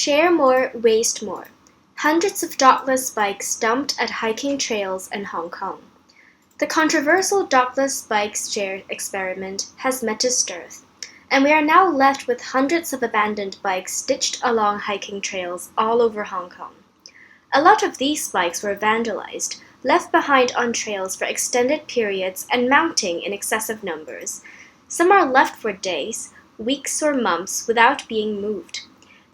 Share more, waste more. Hundreds of dockless bikes dumped at hiking trails in Hong Kong. The controversial dockless bike share experiment has met its dearth, and we are now left with hundreds of abandoned bikes ditched along hiking trails all over Hong Kong. A lot of these bikes were vandalized, left behind on trails for extended periods and mounting in excessive numbers. Some are left for days, weeks or months without being moved.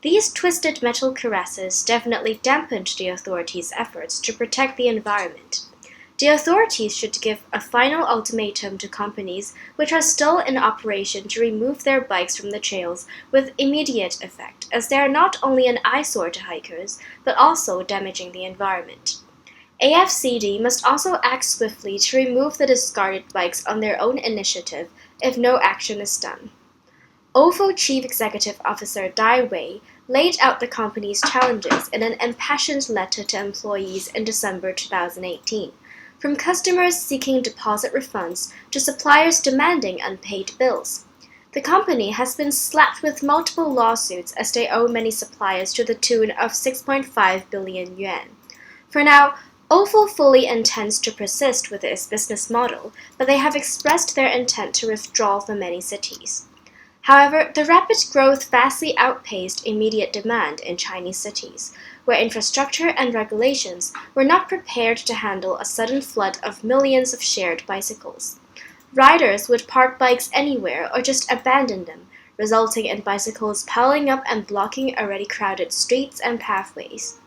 These twisted metal cuirasses definitely dampened the authorities' efforts to protect the environment. The authorities should give a final ultimatum to companies which are still in operation to remove their bikes from the trails with immediate effect, as they are not only an eyesore to hikers, but also damaging the environment. AFCD must also act swiftly to remove the discarded bikes on their own initiative if no action is done. OFO Chief Executive Officer Dai Wei laid out the company's challenges in an impassioned letter to employees in December 2018, from customers seeking deposit refunds to suppliers demanding unpaid bills. The company has been slapped with multiple lawsuits as they owe many suppliers to the tune of 6.5 billion yuan. For now, OFO fully intends to persist with its business model, but they have expressed their intent to withdraw from many cities. However, the rapid growth vastly outpaced immediate demand in Chinese cities, where infrastructure and regulations were not prepared to handle a sudden flood of millions of shared bicycles. Riders would park bikes anywhere or just abandon them, resulting in bicycles piling up and blocking already crowded streets and pathways.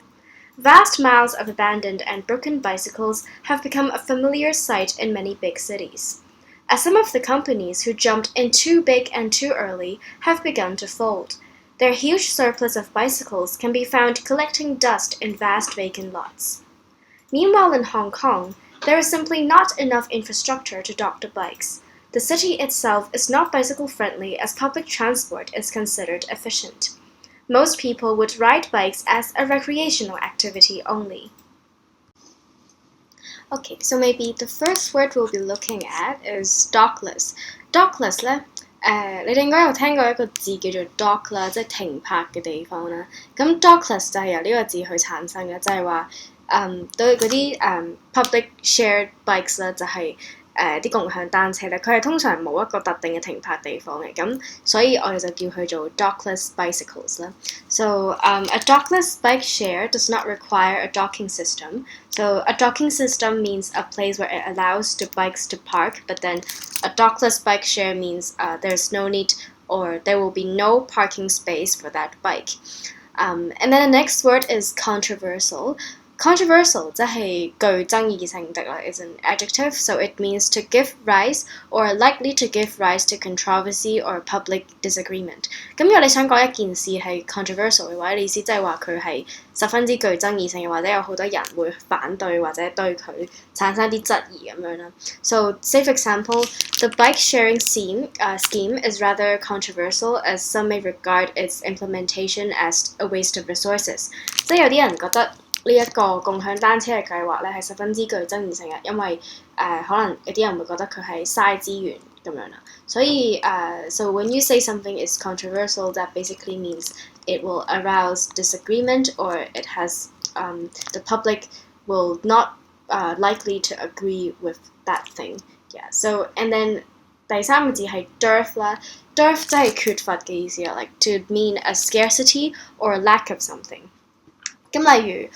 Vast miles of abandoned and broken bicycles have become a familiar sight in many big cities, as some of the companies who jumped in too big and too early have begun to fold. Their huge surplus of bicycles can be found collecting dust in vast vacant lots. Meanwhile, in Hong Kong, there is simply not enough infrastructure to dock the bikes. The city itself is not bicycle-friendly as public transport is considered efficient. Most people would ride bikes as a recreational activity only. Okay, so maybe the first word we'll be looking at is dockless. Dockless 咧，你哋應該有聽過一個字叫做 dock 啦，即係停泊嘅地方啦。咁 dockless 就係由呢個字去產生嘅，就係話對嗰啲public shared bikes 啦，就係啲共享單車咧，佢係通常冇一個特定嘅停泊地方嘅，咁所以我哋就叫佢做 dockless bicycles 啦。So a dockless bike share does not require a docking system. So a docking system means a place where it allows the bikes to park, but then a dockless bike share means there's no need or there will be no parking space for that bike. And then the next word is controversial. Controversial 即係具爭議性的啦 is an adjective, so it means to give rise or likely to give rise to controversy or public disagreement. 咁如果你想講一件事係 controversial 嘅話，你意思即係話佢係十分之具爭議性嘅，或者有好多人會反對或者對佢產生啲質疑咁樣啦。So, say for example, the bike sharing scheme is rather controversial as some may regard its implementation as a waste of resources. 即係有啲人覺得呢一個共享單車嘅計劃咧係十分之具爭議性嘅，因為可能有啲人會覺得佢係嘥資源咁樣啦。所以so when you say something is controversial, that basically means it will arouse disagreement or it has the public will not likely to agree with that thing. Yeah. So and then 第三個字係 dearth 啦 ，dearth 即係缺乏嘅意思啦 ，like to mean a scarcity or lack of something. 咁例如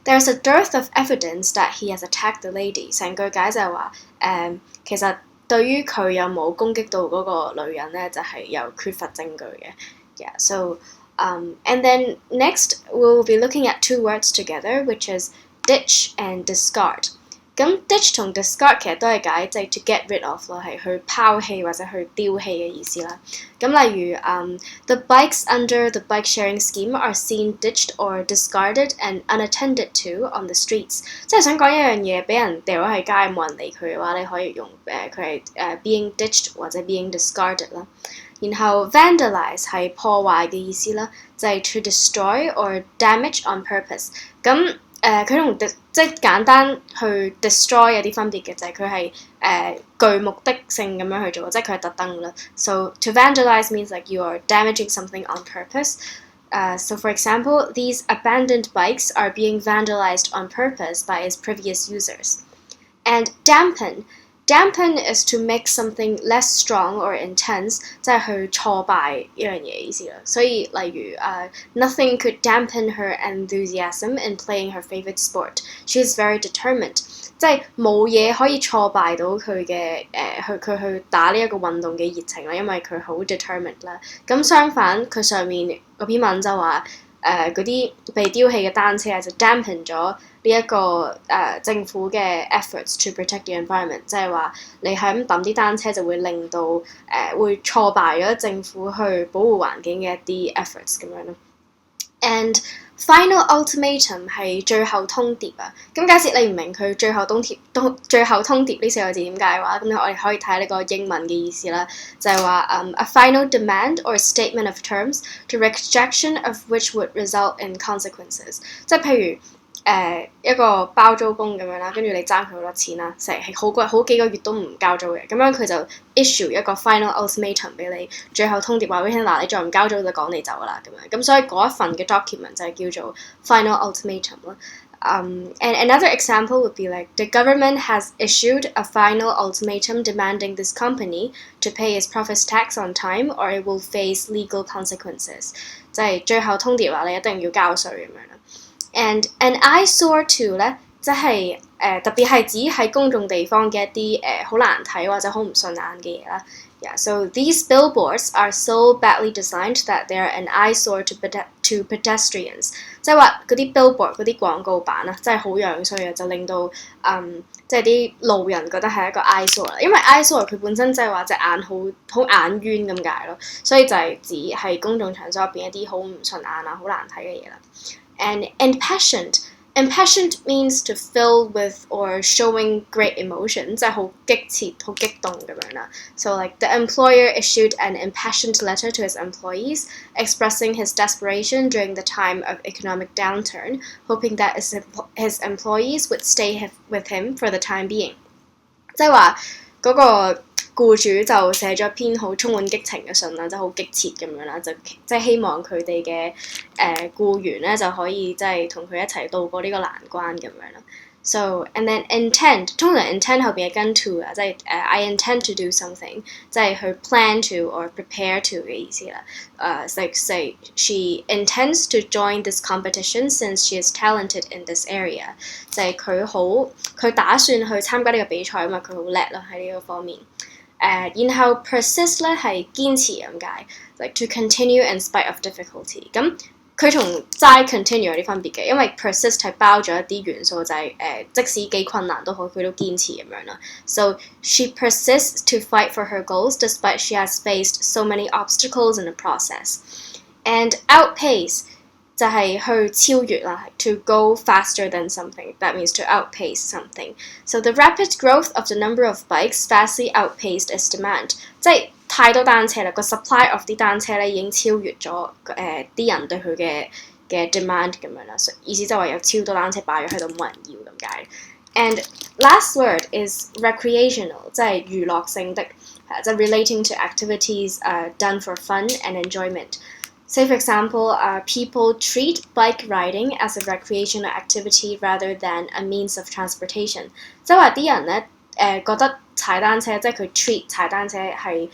there's a dearth of evidence that he has attacked the lady， 成句解就係話其實對於佢有冇攻擊到嗰個女人咧，就係有缺乏證據嘅。Yeah, so and then next we'll be looking at two words together, which is ditch and discard. 咁 ditch 同 discard 其實都係解即係 to get rid of 咯，係去拋棄或者去丟棄嘅意思啦。咁例如the bikes under the bike sharing scheme are seen ditched or discarded and unattended to on the streets。即係想講一樣嘢俾人掉咗喺街冇人理佢嘅話，你可以用佢係being ditched 或者 being discarded 啦。然後 vandalize 係破壞嘅意思啦，就係 to destroy or damage on purpose。咁佢同即係簡單去 destroy 有啲分別嘅，就係佢係具目的性咁樣去做，即係佢係特登㗎啦。So to vandalize means like you are damaging something on purpose. So for example, these abandoned bikes are being vandalized on purpose by its previous users. And dampen is to make something less strong or intense， 即係去挫敗呢樣嘢意思啦。所以例如nothing could dampen her enthusiasm in playing her favorite sport. She is very determined， 即係冇嘢可以挫敗到佢嘅佢去打呢一個運動嘅熱情啦，因為佢好 determined 啦。咁相反，佢上面嗰篇文就話嗰啲被丟棄嘅單車就 dampen 咗呢一個政府嘅 efforts to protect the environment， 即係話你係咁抌啲單車就會令到會挫敗咗政府去保護環境嘅一啲 efforts 咁樣咯。And final ultimatum 係最後通牒啊！咁假設你唔明佢最後通牒呢四個字點解嘅話，咁我哋可以睇下呢個英文嘅意思啦，就係話a final demand or statement of terms the rejection of which would result in consequences， 即係譬如一個包租公咁樣啦，跟住你爭佢好多錢啦，成係好幾個月都唔交租嘅，咁樣佢就 issue 一個 final ultimatum 俾你，最後通牒話俾你聽嗱，你再唔交租就趕你走啦咁樣，咁所以嗰一份嘅 document 就係叫做 final ultimatum 啦。And another example would be like the government has issued a final ultimatum demanding this company to pay its profits tax on time or it will face legal consequences， 就係最後通牒話你一定要交稅咁樣啦。And an eyesore to 咧，即係特別係指喺公眾地方嘅一啲好難睇或者好唔順眼嘅嘢啦。Yeah, so these billboards are so badly designed that they are an eyesore to pedestrians。即係話嗰啲 billboard 嗰啲廣告板啊，真係好樣衰啊，就令到即係啲路人覺得係一個 eyesore 啦。因為 eyesore 佢本身即係話隻眼好眼冤咁解咯，所以就係指係公眾場所入邊一啲好唔順眼啊、好難睇嘅嘢啦。And impassioned means to fill with or showing great emotion， 即係好激切、好激動咁樣啦。So like the employer issued an impassioned letter to his employees expressing his desperation during the time of economic downturn, hoping that his employees would stay with him for the time being。即係話嗰個僱主就寫咗篇好充滿激情嘅信啦，即係好激切咁樣啦，就即係希望佢哋嘅僱員咧就可以即係同佢一齊渡過呢個難關咁樣啦。So and then intend， 通常 intend 後邊係跟 to 啊，即係I intend to do something， 即係去 plan to or prepare to 嘅意思啦。Like say she intends to join this competition since she is talented in this area， 就係佢打算去參加呢個比賽啊嘛，佢好叻啦喺呢個方面。然後 persist 咧係堅持咁解 ，like to continue in spite of difficulty。咁佢同齋 continue 有啲分別嘅，因為 persist 係包咗一啲元素，就係即使幾困難都好，佢都堅持咁樣啦。So she persists to fight for her goals despite she has faced so many obstacles in the process. And outpace 就係去超越啦 ，to go faster than something. That means to outpace something. So the rapid growth of the number of bikes vastly outpaced its demand. 即係太多單車啦，個 supply of 啲單車咧已經超越咗啲人對佢嘅 demand 咁樣啦。意思就係有超多單車擺咗喺度冇人要咁解。And last word is recreational， 即係娛樂性的，即係 relating to activities done for fun and enjoyment。Say for example, people treat bike riding as a recreational activity rather than a means of transportation。即係話啲人咧覺得踩單車，即係佢 treat 踩單車係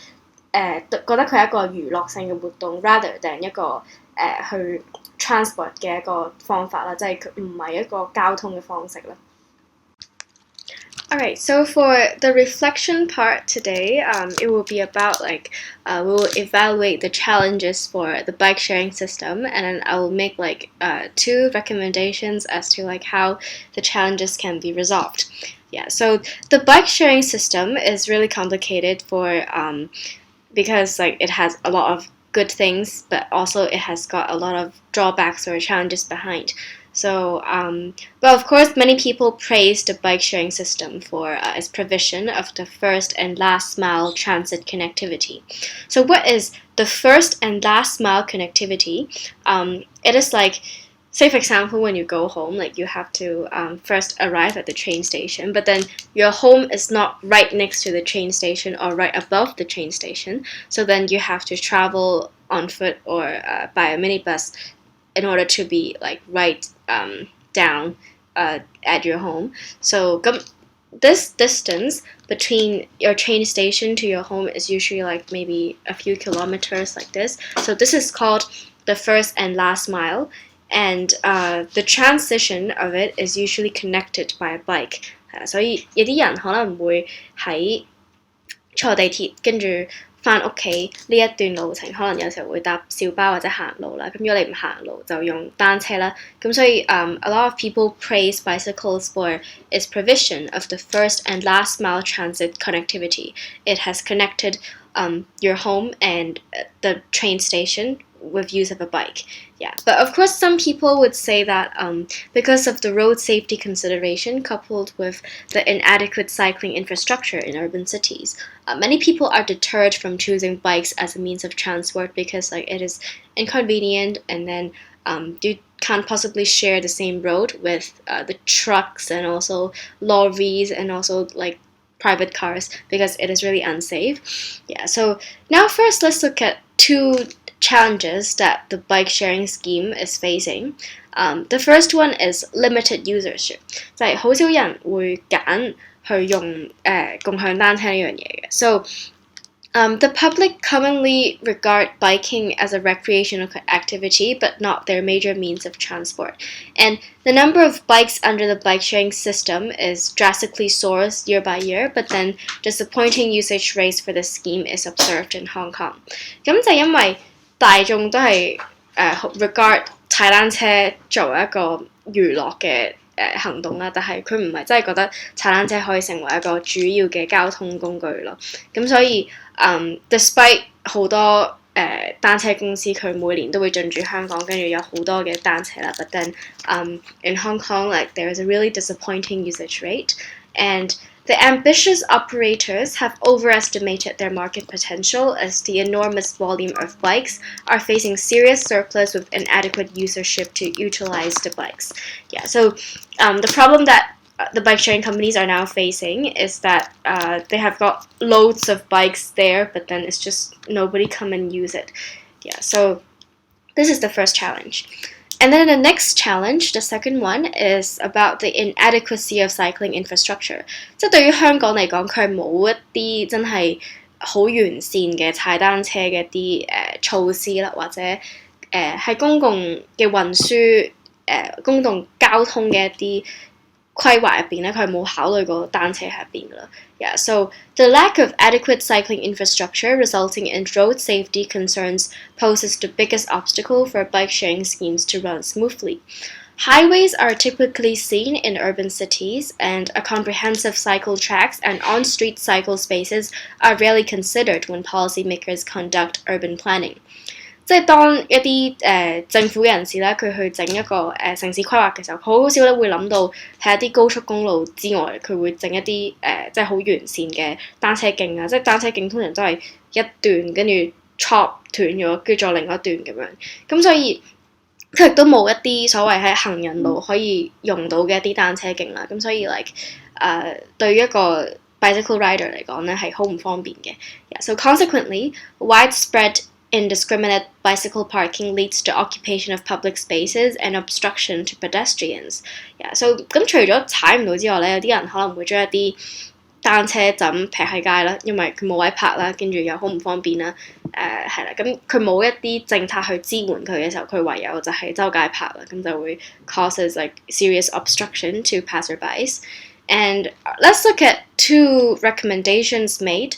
覺得佢係一個娛樂性嘅活動 ，rather than 一個去 transport 嘅一個方法啦，即係佢唔係一個交通嘅方式啦。Alright, so for the reflection part today, it will be about like we will evaluate the challenges for the bike sharing system, and then I will make like 2 recommendations as to like how the challenges can be resolved. Yeah, so the bike sharing system is really complicated for because like it has a lot of good things, but also it has got a lot of drawbacks or challenges behind. So, well, of course, many people praise the bike sharing system for its provision of the first and last mile transit connectivity. So, what is the first and last mile connectivity? It is like, say for example, when you go home, like you have to first arrive at the train station, but then your home is not right next to the train station or right above the train station. So then you have to travel on foot or by a minibus in order to be like right down at your home. So this distance between your train station to your home is usually like maybe a few kilometers like this. So this is called the first and last mile, and the transition of it is usually connected by a bike. 所以有啲人可能會喺坐地鐵跟住翻屋企呢一段路程，可能有時候會搭小巴或者行路啦。咁如果你唔行路，就用單車啦。咁所以a lot of people praise bicycles for its provision of the first and last mile transit connectivity. It has connected your home and the train station with use of a bike. Yeah, but of course some people would say that because of the road safety consideration coupled with the inadequate cycling infrastructure in urban cities, many people are deterred from choosing bikes as a means of transport because like it is inconvenient, and then you can't possibly share the same road with the trucks and also lorries and also like private cars because it is really unsafe. Yeah, so now first let's look at two challenges that the bike sharing scheme is facing. The first one is limited usership， 就係好少人會揀去用共享單車呢樣嘢嘅。So the public commonly regard biking as a recreational activity, but not their major means of transport. And the number of bikes under the bike sharing system is drastically soars year by year, but then disappointing usage rates for the scheme is observed in Hong Kong. 咁就因為大眾都係regard 踩單車作為一個娛樂嘅行動啦，但係佢唔係真係覺得踩單車可以成為一個主要嘅交通工具咯。咁所以despite 好多單車公司佢每年都會進駐香港，跟住有好多嘅單車啦。But then in Hong Kong, like there is a really disappointing usage rate, and the ambitious operators have overestimated their market potential as the enormous volume of bikes are facing serious surplus with inadequate usership to utilize the bikes. Yeah, so the problem that the bike sharing companies are now facing is that they have got loads of bikes there, but then it's just nobody come and use it. Yeah, so this is the first challenge. And then the next challenge, the second one, is about the inadequacy of cycling infrastructure. 即係對於香港嚟講，佢係冇一啲真係好完善嘅踩單車嘅啲措施啦，或者喺公共嘅運輸公共交通嘅一啲規劃入邊咧，佢係冇考慮過單車喺入邊噶啦。Yeah, so the lack of adequate cycling infrastructure resulting in road safety concerns poses the biggest obstacle for bike sharing schemes to run smoothly. Highways are typically seen in urban cities, and a comprehensive cycle tracks and on-street cycle spaces are rarely considered when policymakers conduct urban planning. 即係當一啲政府人士咧，佢去整一個城市規劃嘅時候，好少咧會諗到喺一啲高速公路之外，佢會整一啲即係好完善嘅單車徑啊！即係單車徑通常都係一段跟住 chop 斷咗，跟住再另一段咁樣。咁所以佢亦都冇一啲所謂喺行人路可以用到嘅一啲單車徑啦。咁所以對於一個 bicycle rider 嚟講咧係好唔方便嘅。Yeah, so consequently, widespread indiscriminate bicycle parking leads to occupation of public spaces and obstruction to pedestrians. Yeah, so 咁除咗踩唔到之外咧，有啲人可能會將一啲單車就咁劈喺街啦，因為佢冇位泊啦，跟住又好唔方便啦。係啦，咁佢冇一啲政策去支援佢嘅時候，佢唯有就係周街泊啦，咁就會 causes like serious obstruction to passerbys. And let's look at two recommendations made.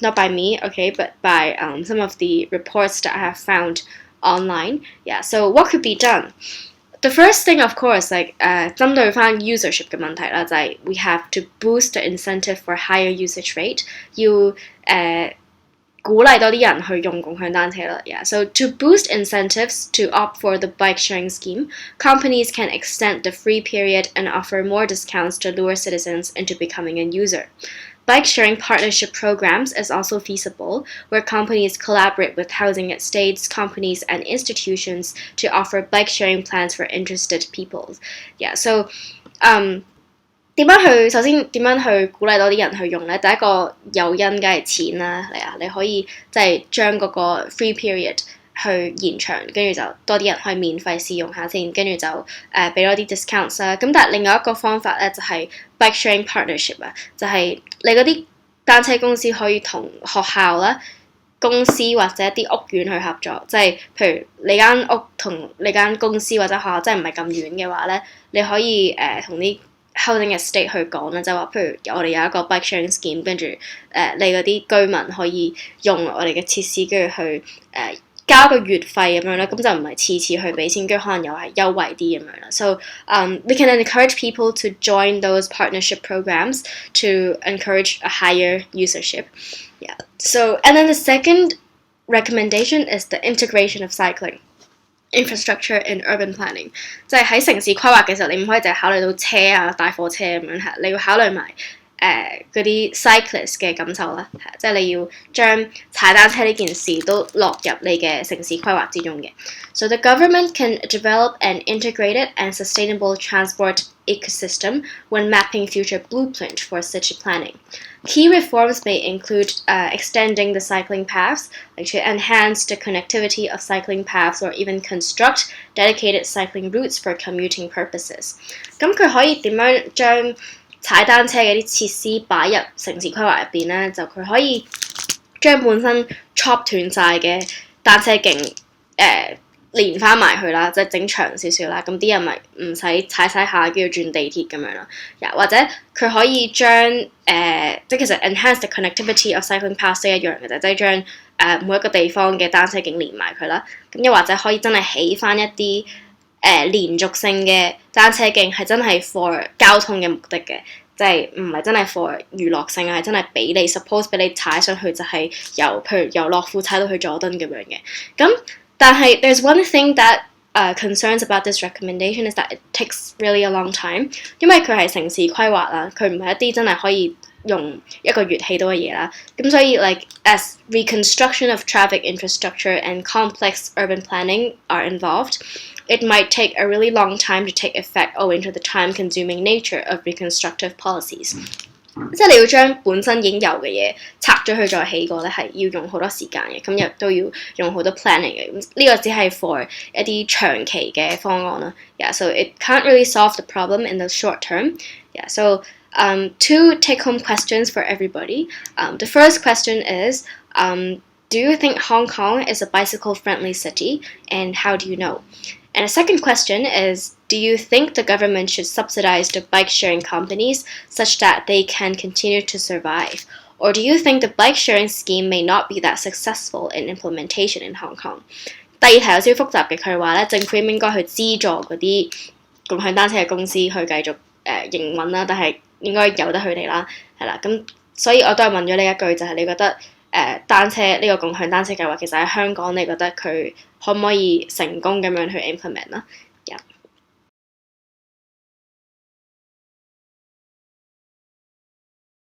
Not by me, okay, but by some of the reports that I have found online. Yeah, so what could be done? The first thing, of course, 針對翻 usership 嘅問題啦，就係 we have to boost the incentive for higher usage rate. 要鼓勵多啲人去用共享單車啦。Yeah, so to boost incentives to opt for the bike sharing scheme, companies can extend the free period and offer more discounts to lure citizens into becoming a user. Bike sharing partnership programs is also feasible, where companies collaborate with housing estates, companies, and institutions to offer bike sharing plans for interested people. Yeah, so 首先點樣去鼓勵多啲人去用咧？第一個誘因梗係錢啦，係啊，你可以即係將嗰個 free period 去延長，跟住就多啲人可以免費試用下先，跟住就俾多啲 discounts 啦。咁但係另外一個方法咧就係 bike sharing partnership 啊，就係你嗰啲單車公司可以同學校啦、公司或者一啲屋苑去合作，即係譬如你間屋同你間公司或者學校真係唔係咁遠嘅話咧，你可以同啲housing estate 去講啦，就話譬如我哋有一個 bike sharing scheme，跟住你嗰啲居民可以用我哋嘅設施，跟住去交個月費咁樣啦，咁就唔係次次去俾錢，跟住可能又係優惠啲咁樣啦。So we can encourage people to join those partnership programs to encourage a higher usership. Yeah. So and then the second recommendation is the integration of cycling.infrastructure in urban planning， 就係喺城市規劃嘅時候，你唔可以淨係考慮到車啊、大貨車咁樣，你要考慮埋嗰啲 cyclist 嘅感受啦，即係你要將踩單車呢件事都落入你嘅城市規劃之中嘅。So the government can develop an integrated and sustainable transport ecosystem when mapping future blueprint for city planning. Key reforms may include extending the cycling paths, like to enhance the connectivity of cycling paths or even construct dedicated cycling routes for commuting purposes. 咁佢可以點樣將踩單車嘅啲設施擺入城市規劃入邊咧？就佢可以將本身 chop 斷晒嘅單車徑連翻埋去啦，即係整長少少啦，咁啲人咪唔使踩下跟住轉地鐵咁樣啦。或者佢可以將即係其實 enhance the connectivity of cycling paths 一樣嘅啫，即係將每一個地方嘅單車徑連埋佢啦。咁又或者可以真係起翻一啲連續性嘅單車徑，係真係 for 交通嘅目的嘅。即係唔係真係 for 娛樂性，係真係俾你 suppose 俾你踩上去就係譬如由樂富踩到去佐敦咁樣嘅。咁但係 there's one thing that concerns about this recommendation is that it takes really a long time， 因為佢係城市規劃啦，佢唔係一啲真係可以用一個月起到嘅嘢啦。咁所以 like as reconstruction of traffic infrastructure and complex urban planning are involved，it might take a really long time to take effect owing to the time-consuming nature of reconstructive policies。即係你要將本身已經有嘅嘢拆咗佢再起過咧，係要用好多時間嘅，咁亦都要用好多 planning 嘅。咁呢個只係 for 一啲長期嘅方案啦。Yeah, so it can't really solve the problem in the short term. Yeah, so two take-home questions for everybody. The first question is, do you think Hong Kong is a bicycle-friendly city, and how do you know? And the second question is, do you think the government should subsidize the bike-sharing companies such that they can continue to survive? Or do you think the bike-sharing scheme may not be that successful in implementation in Hong Kong? 第二題有少少複雜嘅，佢話咧政府應該去資助嗰啲共享單車嘅公司去繼續營運啦，但係應該由得佢哋啦，係啦。咁所以我都係問咗你一句，就係你覺得單車呢個共享單車計劃其實喺香港，你覺得佢可唔可以成功咁樣去 implement 啦？